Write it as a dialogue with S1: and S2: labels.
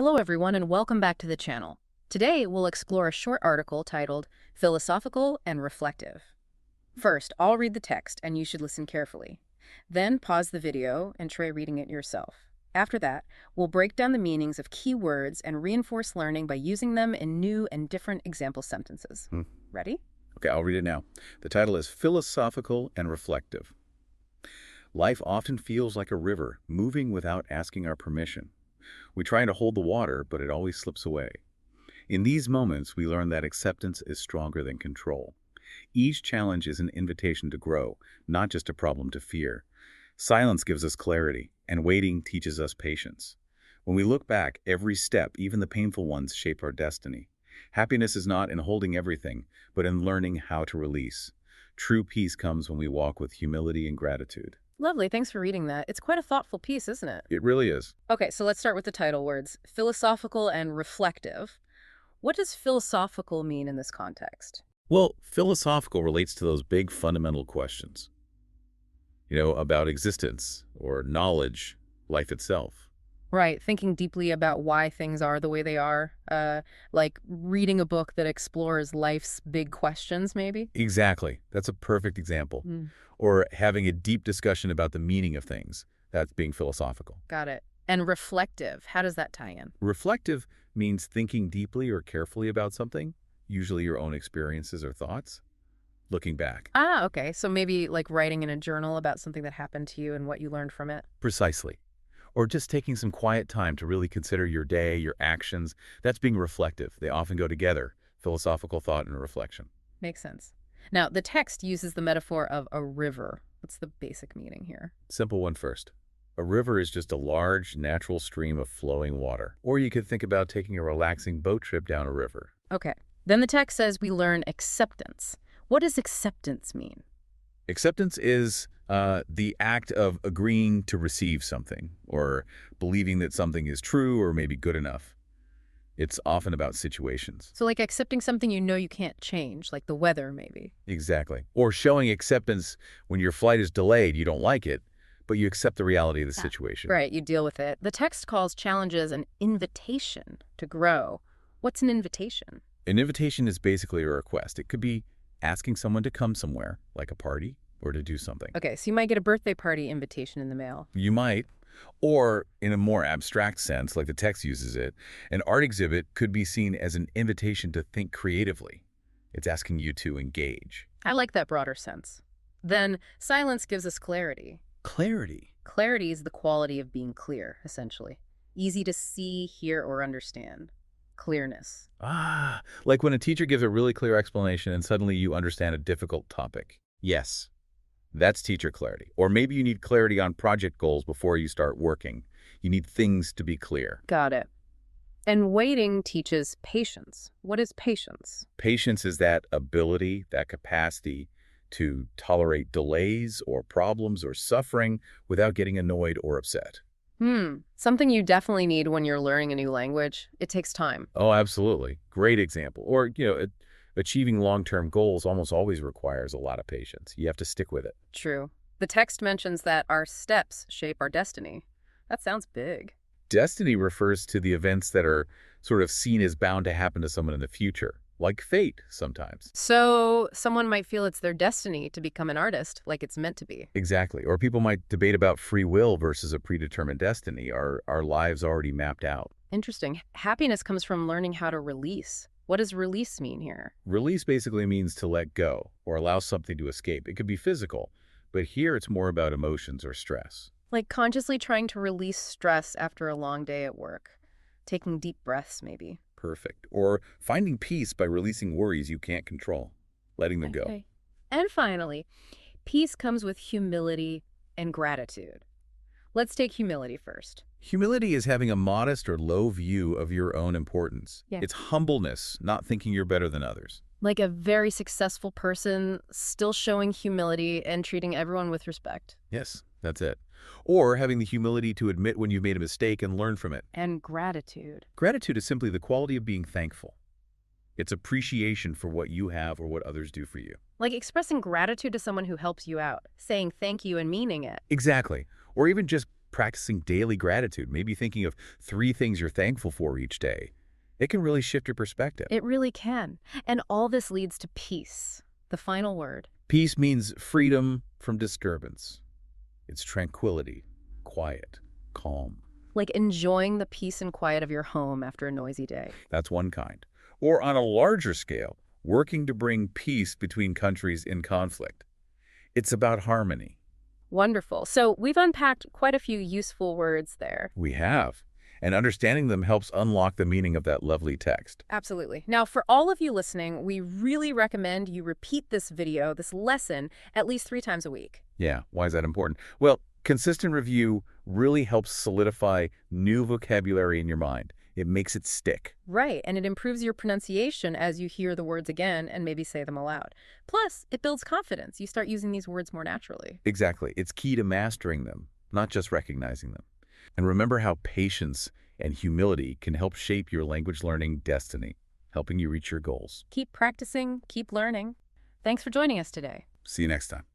S1: Hello everyone and welcome back to the channel. Today we'll explore a short article titled Philosophical and Reflective. First, I'll read the text and you should listen carefully. Then pause the video and try reading it yourself. After that, we'll break down the meanings of key words and reinforce learning by using them in new and different example sentences. Ready?
S2: Okay, I'll read it now. The title is Philosophical and Reflective. Life often feels like a river, moving without asking our permission. We try to hold the water, but it always slips away. In these moments, we learn that acceptance is stronger than control. Each challenge is an invitation to grow, not just a problem to fear. Silence gives us clarity, and waiting teaches us patience. When we look back, every step, even the painful ones, shape our destiny. Happiness is not in holding everything, but in learning how to release. True peace comes when we walk with humility and gratitude.
S1: Lovely, thanks for reading that. It's quite a thoughtful piece, isn't it?
S2: It really is.
S1: Okay, so let's start with the title words, philosophical and reflective. What does philosophical mean in this context?
S2: Well, philosophical relates to those big fundamental questions, about existence or knowledge, life itself.
S1: Right, thinking deeply about why things are the way they are, like reading a book that explores life's big questions, maybe?
S2: Exactly. That's a perfect example.
S1: Mm,
S2: Or having a deep discussion about the meaning of things. That's being philosophical.
S1: got it. And reflective, how does that tie in?
S2: Reflective means thinking deeply or carefully about something, usually your own experiences or thoughts. Looking back.
S1: Ah, okay, so maybe like writing in a journal about something that happened to you and what you learned from it?
S2: Precisely. Or just taking some quiet time to really consider your day, your actions. That's being reflective. They often go together, philosophical thought and reflection.
S1: Makes sense. Now, the text uses the metaphor of a river. What's the basic meaning here?
S2: Simple one first. A river is just a large, natural stream of flowing water. Or you could think about taking a relaxing boat trip down a river.
S1: Okay. Then the text says we learn acceptance. What does acceptance mean?
S2: Acceptance is the act of agreeing to receive something, or believing that something is true or maybe good enough. It's often about situations.
S1: So like accepting something you know you can't change, like the weather maybe.
S2: Exactly. Or showing acceptance when your flight is delayed, you don't like it, but you accept the reality of the situation.
S1: Right, you deal with it. The text calls challenges an invitation to grow. What's an invitation?
S2: An invitation is basically a request. It could be asking someone to come somewhere, like a party, or to do something.
S1: Okay, so you might get a birthday party invitation in the mail.
S2: You might. Or, in a more abstract sense, like the text uses it, an art exhibit could be seen as an invitation to think creatively. It's asking you to engage.
S1: I like that broader sense. Then silence gives us clarity.
S2: Clarity.
S1: Clarity is the quality of being clear, essentially. Easy to see, hear, or understand. Clearness.
S2: Ah, like when a teacher gives a really clear explanation and suddenly you understand a difficult topic. Yes, that's teacher clarity. Or maybe you need clarity on project goals before you start working. You need things to be clear.
S1: Got it. And waiting teaches patience. What is patience?
S2: Patience is that ability, that capacity to tolerate delays or problems or suffering without getting annoyed or upset.
S1: Something you definitely need when you're learning a new language. It takes time.
S2: Oh, absolutely. Great example. Or, achieving long-term goals almost always requires a lot of patience. You have to stick with it.
S1: True. The text mentions that our steps shape our destiny. That sounds big.
S2: Destiny refers to the events that are sort of seen as bound to happen to someone in the future, like fate sometimes.
S1: So someone might feel it's their destiny to become an artist, like it's meant to be.
S2: Exactly. Or people might debate about free will versus a predetermined destiny. Are our lives already mapped out?
S1: Interesting. Happiness comes from learning how to release. What does release mean here?
S2: Release basically means to let go or allow something to escape. It could be physical, but here it's more about emotions or stress.
S1: Like consciously trying to release stress after a long day at work. Taking deep breaths, maybe.
S2: Perfect. Or finding peace by releasing worries you can't control, letting them go.
S1: Okay. And finally, peace comes with humility and gratitude. Let's take humility first.
S2: Humility is having a modest or low view of your own importance.
S1: Yeah.
S2: It's humbleness, not thinking you're better than others.
S1: Like a very successful person still showing humility and treating everyone with respect.
S2: Yes, that's it. Or having the humility to admit when you've made a mistake and learn from it.
S1: And gratitude.
S2: Gratitude is simply the quality of being thankful. It's appreciation for what you have or what others do for you.
S1: Like expressing gratitude to someone who helps you out, saying thank you and meaning it.
S2: Exactly. Or even just practicing daily gratitude, maybe thinking of 3 things you're thankful for each day. It can really shift your perspective.
S1: It really can. And all this leads to peace, the final word.
S2: Peace means freedom from disturbance. It's tranquility, quiet, calm.
S1: Like enjoying the peace and quiet of your home after a noisy day.
S2: That's one kind. Or on a larger scale, working to bring peace between countries in conflict. It's about harmony.
S1: Wonderful. So we've unpacked quite a few useful words there.
S2: We have. And understanding them helps unlock the meaning of that lovely text.
S1: Absolutely. Now, for all of you listening, we really recommend you repeat this video, this lesson, at least 3 times a week.
S2: Yeah, why is that important? Well, consistent review really helps solidify new vocabulary in your mind. It makes it stick.
S1: Right, and it improves your pronunciation as you hear the words again and maybe say them aloud. Plus, it builds confidence. You start using these words more naturally.
S2: Exactly. It's key to mastering them, not just recognizing them. And remember how patience and humility can help shape your language learning destiny, helping you reach your goals.
S1: Keep practicing, keep learning. Thanks for joining us today.
S2: See you next time.